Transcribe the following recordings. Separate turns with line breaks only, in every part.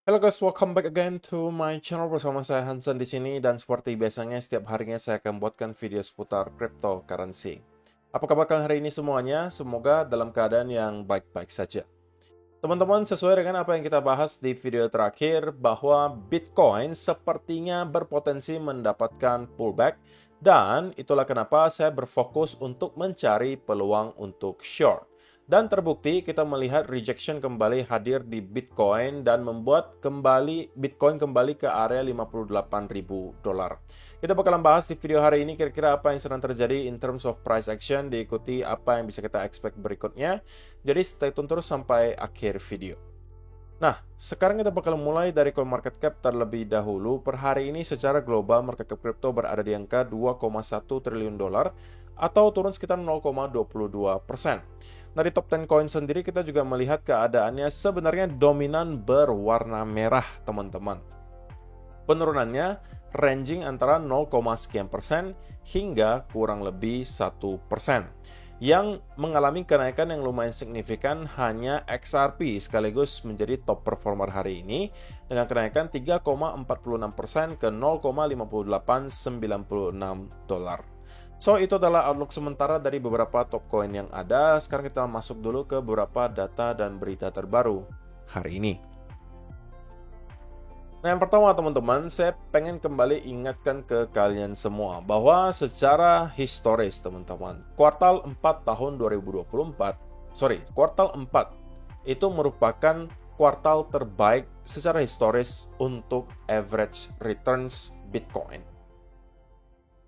Hello guys, welcome back again to my channel bersama saya Hansen di sini dan seperti biasanya setiap harinya saya akan buatkan video seputar cryptocurrency. Apa kabar kalian hari ini semuanya? Semoga dalam keadaan yang baik-baik saja. Teman-teman, sesuai dengan apa yang kita bahas di video terakhir bahwa Bitcoin sepertinya berpotensi mendapatkan pullback dan itulah kenapa saya berfokus untuk mencari peluang untuk short. Dan terbukti kita melihat rejection kembali hadir di Bitcoin dan membuat Bitcoin kembali ke area 58.000 dolar. Kita bakalan bahas di video hari ini kira-kira apa yang sedang terjadi in terms of price action, diikuti apa yang bisa kita expect berikutnya. Jadi stay tune terus sampai akhir video. Nah, sekarang kita bakal mulai dari CoinMarketCap terlebih dahulu. Per hari ini secara global market cap crypto berada di angka 2,1 triliun dolar atau turun sekitar 0,22%. Nah, di top 10 coin sendiri kita juga melihat keadaannya sebenarnya dominan berwarna merah, teman-teman. Penurunannya ranging antara 0, sekian persen hingga kurang lebih 1%. Yang mengalami kenaikan yang lumayan signifikan hanya XRP sekaligus menjadi top performer hari ini dengan kenaikan 3,46% ke 0,5896 dolar. So, itu adalah outlook sementara dari beberapa top coin yang ada. Sekarang kita masuk dulu ke beberapa data dan berita terbaru hari ini. Nah, yang pertama teman-teman, saya pengen kembali ingatkan ke kalian semua bahwa secara historis teman-teman, kuartal 4 tahun 2024, kuartal 4 itu merupakan kuartal terbaik secara historis untuk average returns Bitcoin.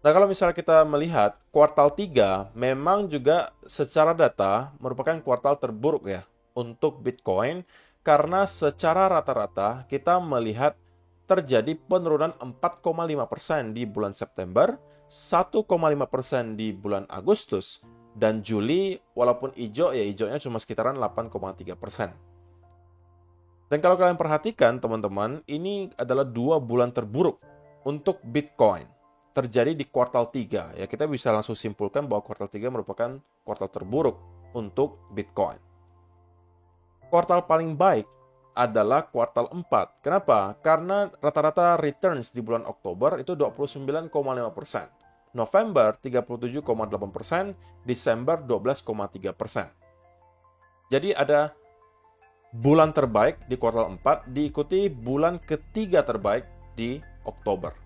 Nah, kalau misalnya kita melihat kuartal 3 memang juga secara data merupakan kuartal terburuk ya untuk Bitcoin karena secara rata-rata kita melihat terjadi penurunan 4,5% di bulan September, 1,5% di bulan Agustus, dan Juli walaupun hijau ya hijaunya cuma sekitaran 8,3%. Dan kalau kalian perhatikan teman-teman, ini adalah 2 bulan terburuk untuk Bitcoin terjadi di kuartal 3. Ya, kita bisa langsung simpulkan bahwa kuartal 3 merupakan kuartal terburuk untuk Bitcoin. Kuartal paling baik adalah kuartal 4. Kenapa? Karena rata-rata returns di bulan Oktober itu 29,5%. November 37,8%, Desember 12,3%. Jadi ada bulan terbaik di kuartal 4 diikuti bulan ketiga terbaik di Oktober.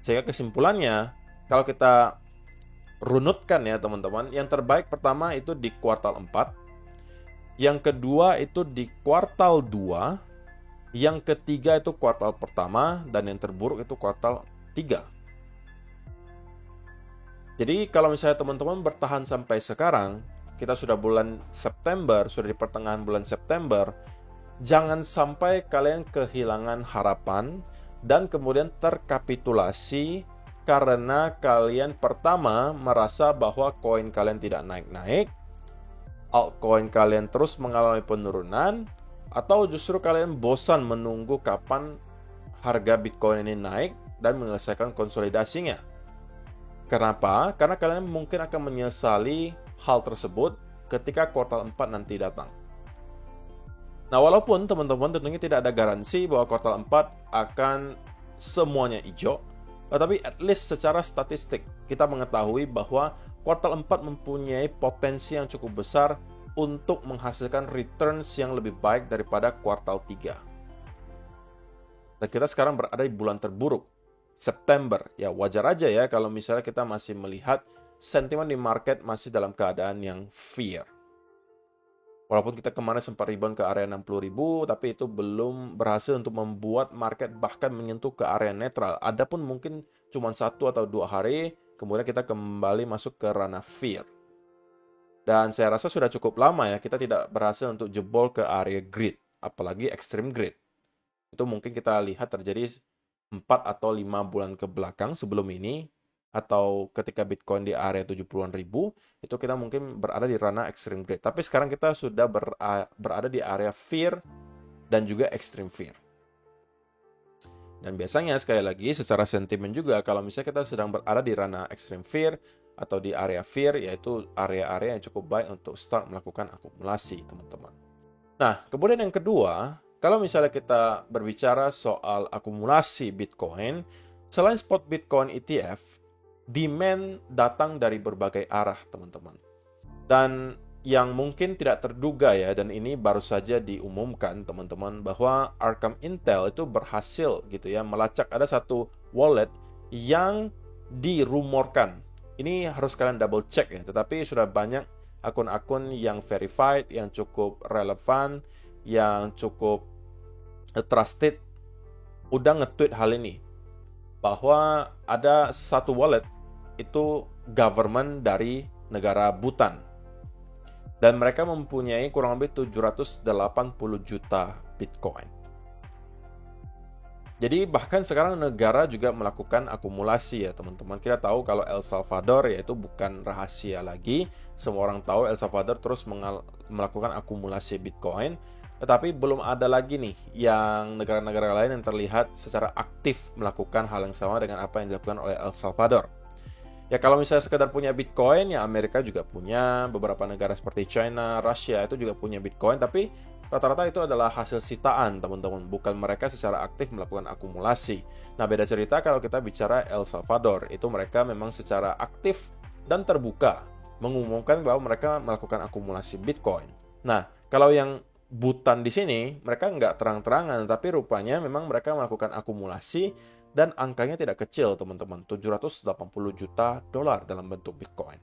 Sehingga kesimpulannya, kalau kita runutkan ya teman-teman, yang terbaik pertama itu di kuartal 4, yang kedua itu di kuartal 2, yang ketiga itu kuartal pertama, dan yang terburuk itu kuartal 3. Jadi kalau misalnya teman-teman bertahan sampai sekarang, kita sudah bulan September, sudah di pertengahan bulan September, jangan sampai kalian kehilangan harapan dan kemudian terkapitulasi karena kalian pertama merasa bahwa koin kalian tidak naik-naik, altcoin kalian terus mengalami penurunan, atau justru kalian bosan menunggu kapan harga Bitcoin ini naik dan menyelesaikan konsolidasinya. Kenapa? Karena kalian mungkin akan menyesali hal tersebut ketika kuartal 4 nanti datang. Nah, walaupun teman-teman tentunya tidak ada garansi bahwa kuartal 4 akan semuanya hijau, tetapi at least secara statistik kita mengetahui bahwa kuartal 4 mempunyai potensi yang cukup besar untuk menghasilkan returns yang lebih baik daripada kuartal 3. Dan kita sekarang berada di bulan terburuk, September. Ya, wajar aja ya kalau misalnya kita masih melihat sentimen di market masih dalam keadaan yang fear. Walaupun kita kemarin sempat rebound ke area 60.000, tapi itu belum berhasil untuk membuat market bahkan menyentuh ke area netral. Adapun mungkin cuma 1 atau 2 hari, kemudian kita kembali masuk ke ranah fear. Dan saya rasa sudah cukup lama ya, kita tidak berhasil untuk jebol ke area grid, apalagi extreme grid. Itu mungkin kita lihat terjadi 4 atau 5 bulan ke belakang sebelum ini, atau ketika Bitcoin di area 70-an ribu, itu kita mungkin berada di ranah extreme grid. Tapi sekarang kita sudah berada di area fear dan juga extreme fear. Dan biasanya sekali lagi secara sentimen juga, kalau misalnya kita sedang berada di ranah extreme fear atau di area fear, yaitu area-area yang cukup baik untuk start melakukan akumulasi, teman-teman. Nah, kemudian yang kedua, kalau misalnya kita berbicara soal akumulasi Bitcoin, selain spot Bitcoin ETF, demand datang dari berbagai arah, teman-teman. Dan yang mungkin tidak terduga ya, dan ini baru saja diumumkan, teman-teman, bahwa Arkham Intel itu berhasil gitu ya melacak ada satu wallet yang dirumorkan. Ini harus kalian double check ya, tetapi sudah banyak akun-akun yang verified, yang cukup relevan, yang cukup trusted, udah nge-tweet hal ini. Bahwa ada satu wallet, itu government dari negara Bhutan. Dan mereka mempunyai kurang lebih 780 juta Bitcoin. Jadi bahkan sekarang negara juga melakukan akumulasi ya teman-teman. Kita tahu kalau El Salvador ya itu bukan rahasia lagi. Semua orang tahu El Salvador terus melakukan akumulasi Bitcoin. Tetapi belum ada lagi nih yang negara-negara lain yang terlihat secara aktif melakukan hal yang sama dengan apa yang dilakukan oleh El Salvador. Ya kalau misalnya sekedar punya Bitcoin, ya Amerika juga punya, beberapa negara seperti China, Rusia itu juga punya Bitcoin, tapi rata-rata itu adalah hasil sitaan, teman-teman. Bukan mereka secara aktif melakukan akumulasi. Nah, beda cerita kalau kita bicara El Salvador. Itu mereka memang secara aktif dan terbuka mengumumkan bahwa mereka melakukan akumulasi Bitcoin. Nah, kalau yang Bhutan di sini, mereka nggak terang-terangan, tapi rupanya memang mereka melakukan akumulasi dan angkanya tidak kecil, teman-teman. 780 juta dolar dalam bentuk Bitcoin.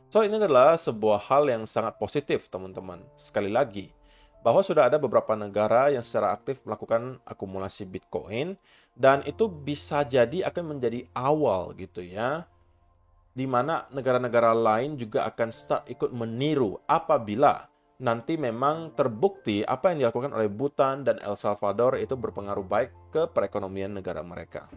So, ini adalah sebuah hal yang sangat positif, teman-teman. Sekali lagi, bahwa sudah ada beberapa negara yang secara aktif melakukan akumulasi Bitcoin, dan itu bisa jadi akan menjadi awal gitu ya, di mana negara-negara lain juga akan start ikut meniru apabila nanti memang terbukti apa yang dilakukan oleh Bhutan dan El Salvador itu berpengaruh baik ke perekonomian negara mereka.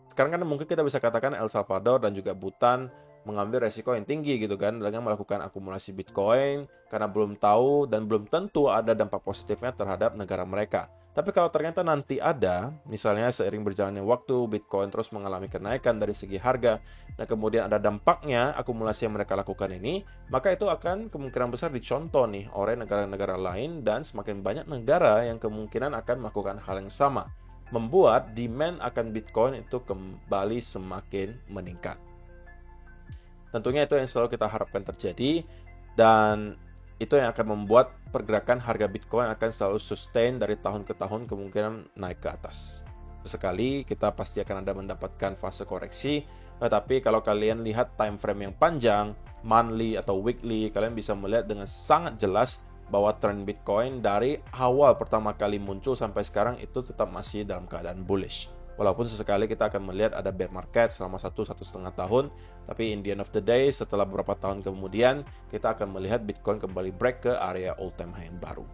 Sekarang kan mungkin kita bisa katakan El Salvador dan juga Bhutan mengambil resiko yang tinggi gitu kan dengan melakukan akumulasi Bitcoin karena belum tahu dan belum tentu ada dampak positifnya terhadap negara mereka. Tapi kalau ternyata nanti ada, misalnya seiring berjalannya waktu Bitcoin terus mengalami kenaikan dari segi harga dan kemudian ada dampaknya akumulasi yang mereka lakukan ini, maka itu akan kemungkinan besar dicontoh nih oleh negara-negara lain dan semakin banyak negara yang kemungkinan akan melakukan hal yang sama, membuat demand akan Bitcoin itu kembali semakin meningkat. Tentunya itu yang selalu kita harapkan terjadi dan itu yang akan membuat pergerakan harga Bitcoin akan selalu sustain dari tahun ke tahun kemungkinan naik ke atas. Sekali kita pasti akan ada mendapatkan fase koreksi, tetapi kalau kalian lihat time frame yang panjang, monthly atau weekly, kalian bisa melihat dengan sangat jelas bahwa tren Bitcoin dari awal pertama kali muncul sampai sekarang itu tetap masih dalam keadaan bullish. Walaupun sesekali kita akan melihat ada bear market selama 1-1,5 tahun, tapi in the end of the day, setelah beberapa tahun kemudian, kita akan melihat Bitcoin kembali break ke area all time high yang baru.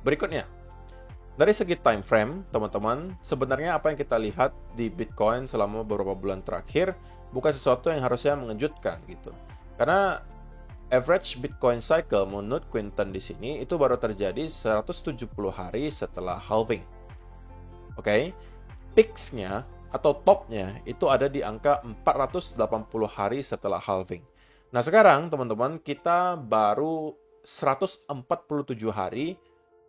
Berikutnya, dari segi time frame, teman-teman, sebenarnya apa yang kita lihat di Bitcoin selama beberapa bulan terakhir bukan sesuatu yang harusnya mengejutkan gitu. Karena average Bitcoin cycle menurut Quinton di sini itu baru terjadi 170 hari setelah halving. Oke, peaks-nya atau top-nya itu ada di angka 480 hari setelah halving. Nah sekarang teman-teman kita baru 147 hari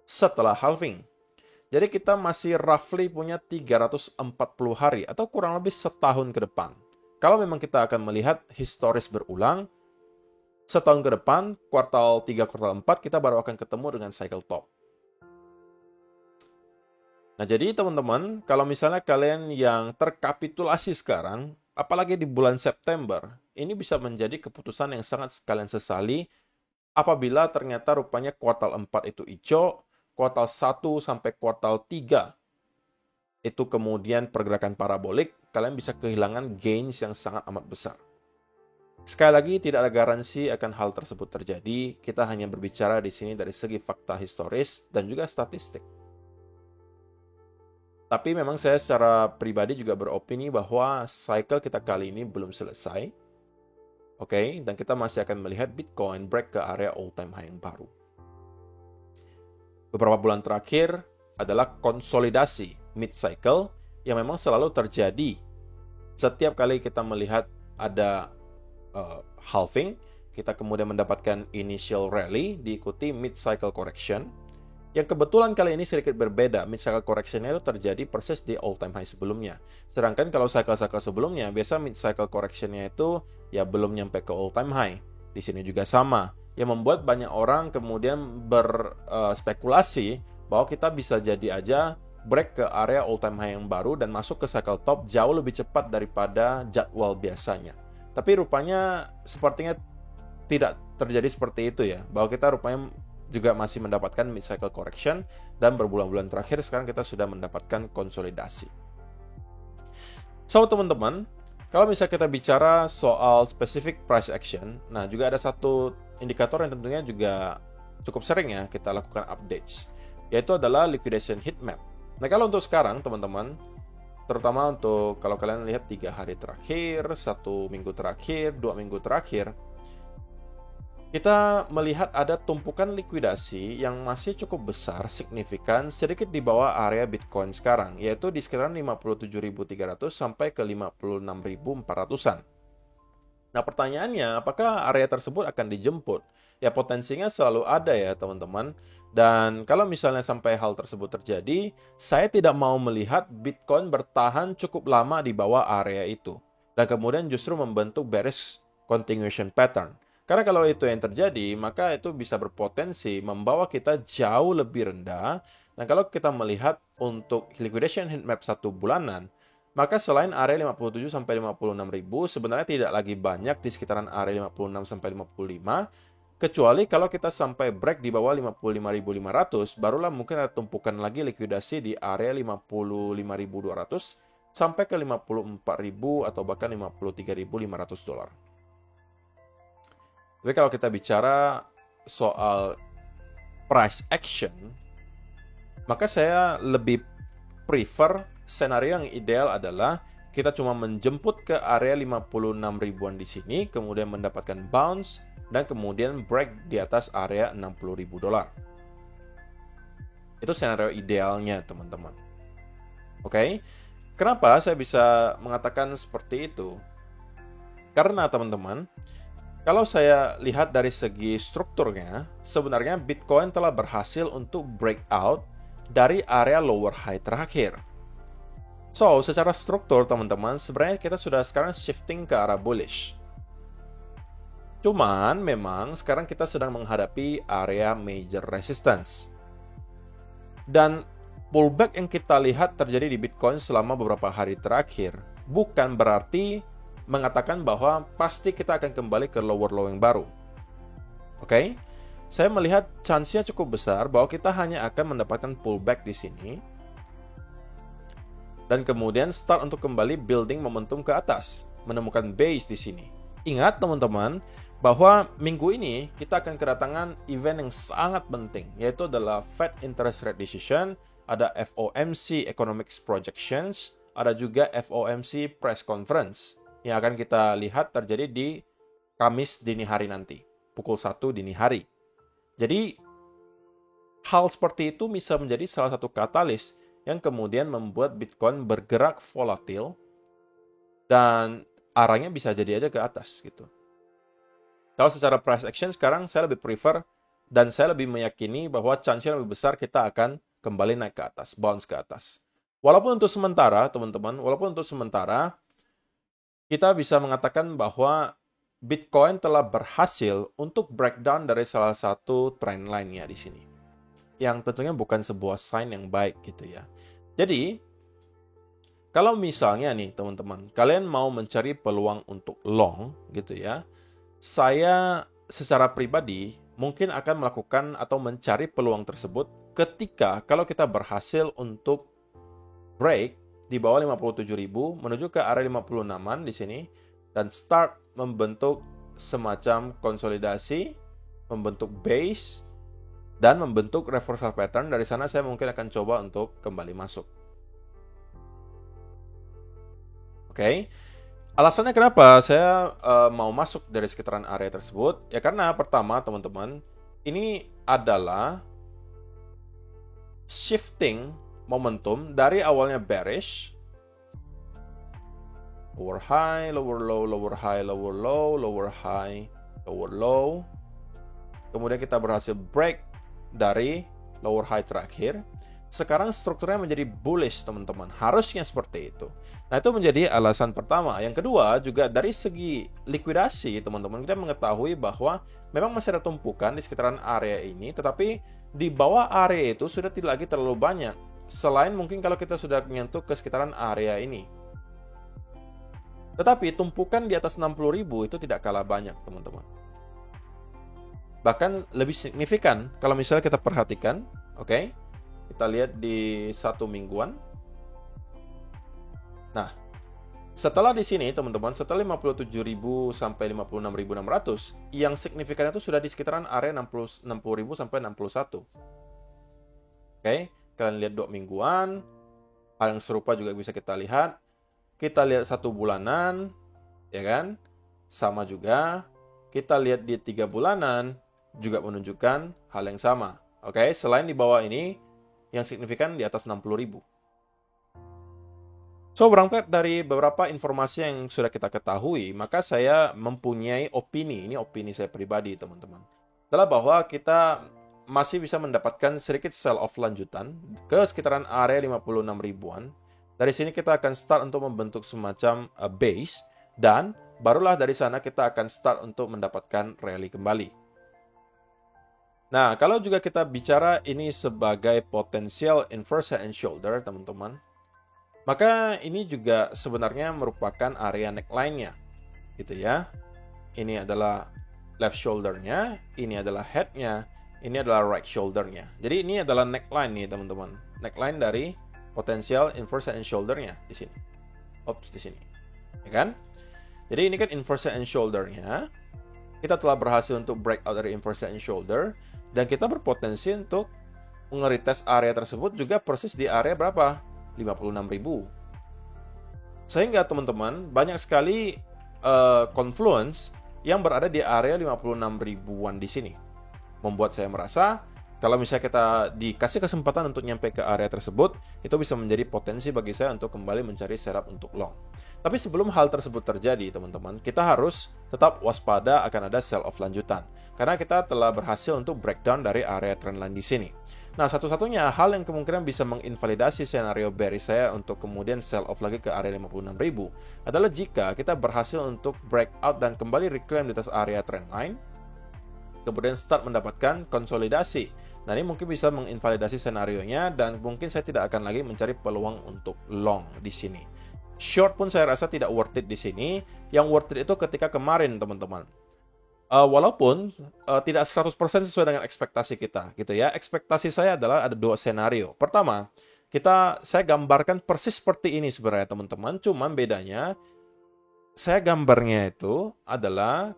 setelah halving. Jadi kita masih roughly punya 340 hari atau kurang lebih setahun ke depan. Kalau memang kita akan melihat historis berulang, setahun ke depan, kuartal 3, kuartal 4 kita baru akan ketemu dengan cycle top. Nah, jadi teman-teman, kalau misalnya kalian yang terkapitulasi sekarang, apalagi di bulan September, ini bisa menjadi keputusan yang sangat kalian sesali apabila ternyata rupanya kuartal 4 itu hijau, kuartal 1 sampai kuartal 3 itu kemudian pergerakan parabolik, kalian bisa kehilangan gains yang sangat amat besar. Sekali lagi, tidak ada garansi akan hal tersebut terjadi. Kita hanya berbicara di sini dari segi fakta historis dan juga statistik. Tapi memang saya secara pribadi juga beropini bahwa cycle kita kali ini belum selesai. Oke, dan kita masih akan melihat Bitcoin break ke area all-time high yang baru. Beberapa bulan terakhir adalah konsolidasi mid-cycle yang memang selalu terjadi. Setiap kali kita melihat ada halving, kita kemudian mendapatkan initial rally diikuti mid-cycle correction. Yang kebetulan kali ini sedikit berbeda, mid-cycle correction-nya itu terjadi persis di all-time high sebelumnya. Sedangkan kalau cycle-cycle sebelumnya, biasa mid-cycle correction-nya itu ya belum nyampe ke all-time high. Di sini juga sama, yang membuat banyak orang kemudian berspekulasi bahwa kita bisa jadi aja break ke area all-time high yang baru dan masuk ke cycle top jauh lebih cepat daripada jadwal biasanya. Tapi rupanya sepertinya tidak terjadi seperti itu ya, bahwa kita rupanya juga masih mendapatkan mid-cycle correction, dan berbulan-bulan terakhir sekarang kita sudah mendapatkan konsolidasi. So, teman-teman, kalau misalnya kita bicara soal specific price action, nah juga ada satu indikator yang tentunya juga cukup sering ya kita lakukan updates, yaitu adalah liquidation heat map. Nah, kalau untuk sekarang, teman-teman, terutama untuk kalau kalian lihat 3 hari terakhir, 1 minggu terakhir, 2 minggu terakhir, kita melihat ada tumpukan likuidasi yang masih cukup besar, signifikan, sedikit di bawah area Bitcoin sekarang, yaitu di sekitaran 57.300 sampai ke 56.400-an. Nah, pertanyaannya, apakah area tersebut akan dijemput? Ya, potensinya selalu ada ya, teman-teman. Dan kalau misalnya sampai hal tersebut terjadi, saya tidak mau melihat Bitcoin bertahan cukup lama di bawah area itu, dan kemudian justru membentuk bearish continuation pattern. Karena kalau itu yang terjadi, maka itu bisa berpotensi membawa kita jauh lebih rendah. Dan kalau kita melihat untuk liquidation heat map 1 bulanan, maka selain area 57 sampai 56.000 sebenarnya tidak lagi banyak di sekitaran area 56 sampai 55, kecuali kalau kita sampai break di bawah 55.500, barulah mungkin ada tumpukan lagi likuidasi di area 55.200 sampai ke 54.000 atau bahkan 53.500 dolar. Tapi kalau kita bicara soal price action, maka saya lebih prefer senario yang ideal adalah kita cuma menjemput ke area 56 ribuan di sini, kemudian mendapatkan bounce, dan kemudian break di atas area 60.000 dolar. Itu senario idealnya, teman-teman. Oke? Kenapa saya bisa mengatakan seperti itu? Karena, teman-teman, kalau saya lihat dari segi strukturnya, sebenarnya Bitcoin telah berhasil untuk breakout dari area lower high terakhir. So, secara struktur, teman-teman, sebenarnya kita sudah sekarang shifting ke arah bullish. Cuman, memang sekarang kita sedang menghadapi area major resistance. Dan pullback yang kita lihat terjadi di Bitcoin selama beberapa hari terakhir bukan berarti mengatakan bahwa pasti kita akan kembali ke lower low yang baru. Oke? Saya melihat chance-nya cukup besar bahwa kita hanya akan mendapatkan pullback di sini dan kemudian start untuk kembali building momentum ke atas, menemukan base di sini. Ingat, teman-teman, bahwa minggu ini kita akan kedatangan event yang sangat penting, yaitu adalah Fed Interest Rate Decision, ada FOMC Economics Projections, ada juga FOMC Press Conference yang akan kita lihat terjadi di Kamis dini hari nanti, pukul 1 dini hari. Jadi, hal seperti itu bisa menjadi salah satu katalis yang kemudian membuat Bitcoin bergerak volatil dan arahnya bisa jadi aja ke atas gitu. Kalau secara price action sekarang saya lebih prefer dan saya lebih meyakini bahwa chance-nya lebih besar kita akan kembali naik ke atas, bounce ke atas. Walaupun untuk sementara, teman-teman, kita bisa mengatakan bahwa Bitcoin telah berhasil untuk breakdown dari salah satu trend line-nya di sini. Yang tentunya bukan sebuah sign yang baik gitu ya. Jadi, kalau misalnya nih teman-teman, kalian mau mencari peluang untuk long gitu ya, saya secara pribadi mungkin akan melakukan atau mencari peluang tersebut ketika kalau kita berhasil untuk break di bawah 57.000 menuju ke area 56-an di sini dan start membentuk semacam konsolidasi, membentuk base dan membentuk reversal pattern. Dari sana saya mungkin akan coba untuk kembali masuk. Oke. Alasannya kenapa saya mau masuk dari sekitaran area tersebut? Ya karena pertama, teman-teman, ini adalah shifting momentum dari awalnya bearish, lower high, lower low, lower high, lower low, lower high, lower low, kemudian kita berhasil break dari lower high terakhir. Sekarang strukturnya menjadi bullish, teman-teman. Harusnya seperti itu. Nah, itu menjadi alasan pertama. Yang kedua, juga dari segi likuidasi, teman-teman, kita mengetahui bahwa memang masih ada tumpukan di sekitaran area ini, tetapi di bawah area itu sudah tidak lagi terlalu banyak. Selain mungkin kalau kita sudah menyentuh ke sekitaran area ini. Tetapi tumpukan di atas 60.000 itu tidak kalah banyak, teman-teman. Bahkan lebih signifikan kalau misalnya kita perhatikan, oke? Kita lihat di 1 mingguan. Nah, setelah di sini, teman-teman, setelah 57.000 sampai 56.600, yang signifikan itu sudah di sekitaran area 60.000 sampai 61. Oke, kalian lihat 2 mingguan. Hal yang serupa juga bisa kita lihat. Kita lihat 1 bulanan, ya kan? Sama juga. Kita lihat di 3 bulanan, juga menunjukkan hal yang sama. Oke, selain di bawah ini, yang signifikan di atas 60.000. So, berangkat dari beberapa informasi yang sudah kita ketahui, maka saya mempunyai opini, ini opini saya pribadi, teman-teman, adalah bahwa kita masih bisa mendapatkan sedikit sell off lanjutan ke sekitaran area 56 ribuan. Dari sini kita akan start untuk membentuk semacam base, dan barulah dari sana kita akan start untuk mendapatkan rally kembali. Nah, kalau juga kita bicara ini sebagai potensial inverse head and shoulder, teman-teman, maka ini juga sebenarnya merupakan area neckline-nya, gitu ya. Ini adalah left shoulder-nya, ini adalah head-nya, ini adalah right shoulder-nya. Jadi ini adalah neckline nih, teman-teman. Neckline dari potensial inverse head and shoulder-nya di sini. Ops, di sini. Ya kan? Jadi ini kan inverse head and shoulder-nya. Kita telah berhasil untuk break out dari inverse head and shoulder. Dan kita berpotensi untuk nge-retest area tersebut juga persis di area berapa? 56.000. Sehingga teman-teman, banyak sekali confluence yang berada di area 56 ribuan di sini. Membuat saya merasa, kalau misalnya kita dikasih kesempatan untuk nyampe ke area tersebut, itu bisa menjadi potensi bagi saya untuk kembali mencari setup untuk long. Tapi sebelum hal tersebut terjadi, teman-teman, kita harus tetap waspada akan ada sell off lanjutan. Karena kita telah berhasil untuk breakdown dari area trendline di sini. Nah, satu-satunya hal yang kemungkinan bisa menginvalidasi skenario bearish saya untuk kemudian sell off lagi ke area 56.000 adalah jika kita berhasil untuk breakout dan kembali reclaim di atas area trendline, kemudian start mendapatkan konsolidasi. Nah, ini mungkin bisa menginvalidasi skenarionya dan mungkin saya tidak akan lagi mencari peluang untuk long di sini. Short pun saya rasa tidak worth it di sini. Yang worth it itu ketika kemarin, teman-teman. Walaupun tidak 100% sesuai dengan ekspektasi kita, gitu ya. Ekspektasi saya adalah ada 2 skenario. Pertama, saya gambarkan persis seperti ini sebenarnya, teman-teman. Cuman bedanya, saya gambarnya itu adalah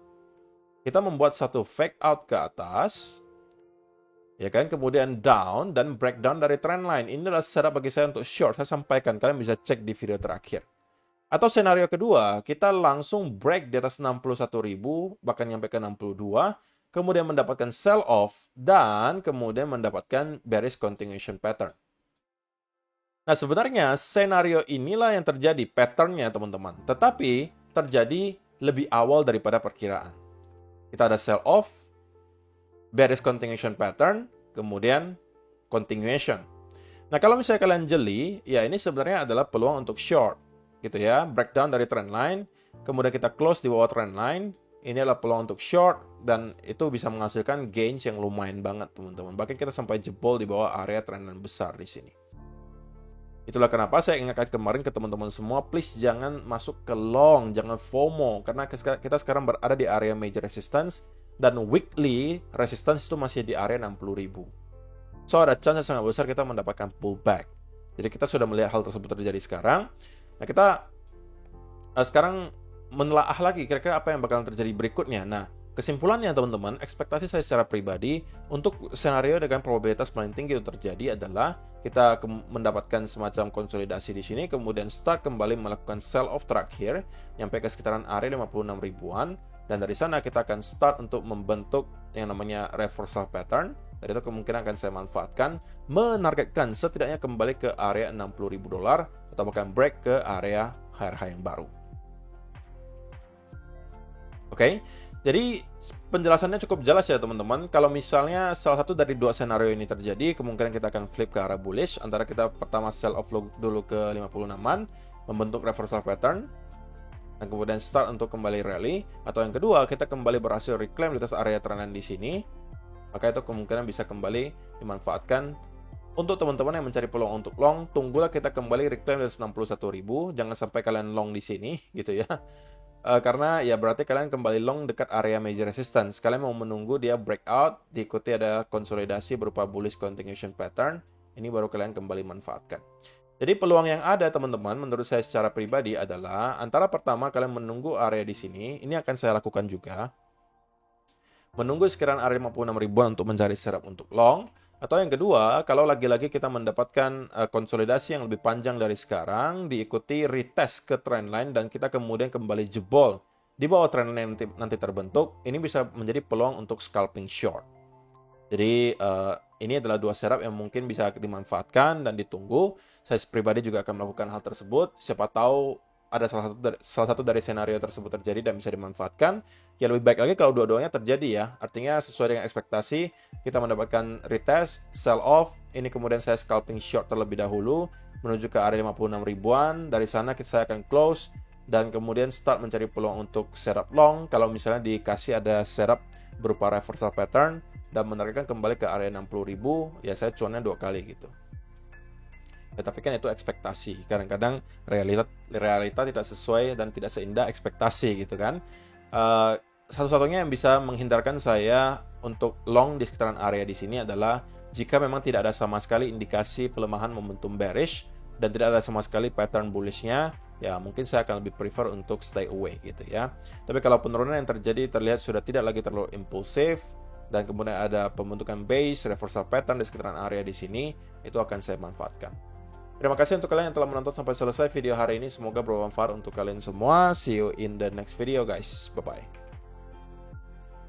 kita membuat satu fake out ke atas, ya kan, kemudian down dan breakdown dari trendline. Ini adalah setup bagi saya untuk short. Saya sampaikan, kalian bisa cek di video terakhir. Atau skenario kedua, kita langsung break di atas 61.000, bahkan nyampe ke 62, kemudian mendapatkan sell off, dan kemudian mendapatkan bearish continuation pattern. Nah, sebenarnya skenario inilah yang terjadi, patternnya, teman-teman. Tetapi terjadi lebih awal daripada perkiraan. Kita ada sell off, bearish continuation pattern, kemudian continuation. Nah, kalau misalnya kalian jeli, ya ini sebenarnya adalah peluang untuk short. Gitu ya, breakdown dari trendline, kemudian kita close di bawah trendline, ini adalah peluang untuk short, dan itu bisa menghasilkan gains yang lumayan banget, teman-teman. Bahkan kita sampai jebol di bawah area trendline besar di sini. Itulah kenapa saya ingatkan kemarin ke teman-teman semua, please jangan masuk ke long, jangan FOMO, karena kita sekarang berada di area major resistance, dan weekly resistance itu masih di area 60.000. So, ada chance yang sangat besar kita mendapatkan pullback. Jadi kita sudah melihat hal tersebut terjadi sekarang. Nah, kita sekarang menelaah lagi kira-kira apa yang bakal terjadi berikutnya. Nah, kesimpulannya, teman-teman, ekspektasi saya secara pribadi untuk skenario dengan probabilitas paling tinggi untuk terjadi adalah kita mendapatkan semacam konsolidasi di sini, kemudian start kembali melakukan sell off terakhir sampai ke sekitaran area 56 ribuan, dan dari sana kita akan start untuk membentuk yang namanya reversal pattern. Dan itu kemungkinan akan saya manfaatkan, menargetkan setidaknya kembali ke area $60.000 atau bahkan break ke area higher high yang baru. Oke, Jadi penjelasannya cukup jelas ya teman-teman. Kalau misalnya salah satu dari dua senario ini terjadi, kemungkinan kita akan flip ke arah bullish. Antara kita pertama sell off dulu ke 56-an, membentuk reversal pattern, dan kemudian start untuk kembali rally. Atau yang kedua, kita kembali berhasil reclaim di atas area trendline di sini. Maka itu kemungkinan bisa kembali dimanfaatkan. Untuk teman-teman yang mencari peluang untuk long, tunggulah kita kembali reclaim di atas 61.000. Jangan sampai kalian long di sini gitu ya. Karena ya berarti kalian kembali long dekat area major resistance. Kalian mau menunggu dia breakout, diikuti ada konsolidasi berupa bullish continuation pattern. Ini baru kalian kembali manfaatkan. Jadi peluang yang ada teman-teman menurut saya secara pribadi adalah antara pertama kalian menunggu area di sini. Ini akan saya lakukan juga. Menunggu sekiranya area 56 ribuan untuk mencari setup untuk long. Atau yang kedua, kalau lagi-lagi kita mendapatkan konsolidasi yang lebih panjang dari sekarang, diikuti retest ke trendline dan kita kemudian kembali jebol di bawah trendline nanti terbentuk, ini bisa menjadi peluang untuk scalping short. Jadi ini adalah dua setup yang mungkin bisa dimanfaatkan dan ditunggu. Saya pribadi juga akan melakukan hal tersebut. Siapa tahu ada salah satu dari senario tersebut terjadi dan bisa dimanfaatkan. Ya lebih baik lagi kalau dua-duanya terjadi ya. Artinya sesuai dengan ekspektasi, kita mendapatkan retest, sell off, ini kemudian saya scalping short terlebih dahulu menuju ke area 56 ribuan. Dari sana saya akan close dan kemudian start mencari peluang untuk setup long. Kalau misalnya dikasih ada setup berupa reversal pattern dan menargetkan kembali ke area 60.000, ya saya cuannya 2 kali gitu. Ya, tapi kan itu ekspektasi. Kadang-kadang realita tidak sesuai dan tidak seindah ekspektasi gitu kan. Satu-satunya yang bisa menghindarkan saya untuk long di sekitaran area di sini adalah jika memang tidak ada sama sekali indikasi pelemahan momentum bearish dan tidak ada sama sekali pattern bullishnya, ya mungkin saya akan lebih prefer untuk stay away gitu ya. Tapi kalau penurunan yang terjadi terlihat sudah tidak lagi terlalu impulsif dan kemudian ada pembentukan base, reversal pattern di sekitaran area di sini, itu akan saya manfaatkan. Terima kasih untuk kalian yang telah menonton sampai selesai video hari ini. Semoga bermanfaat untuk kalian semua. See you in the next video guys. Bye-bye.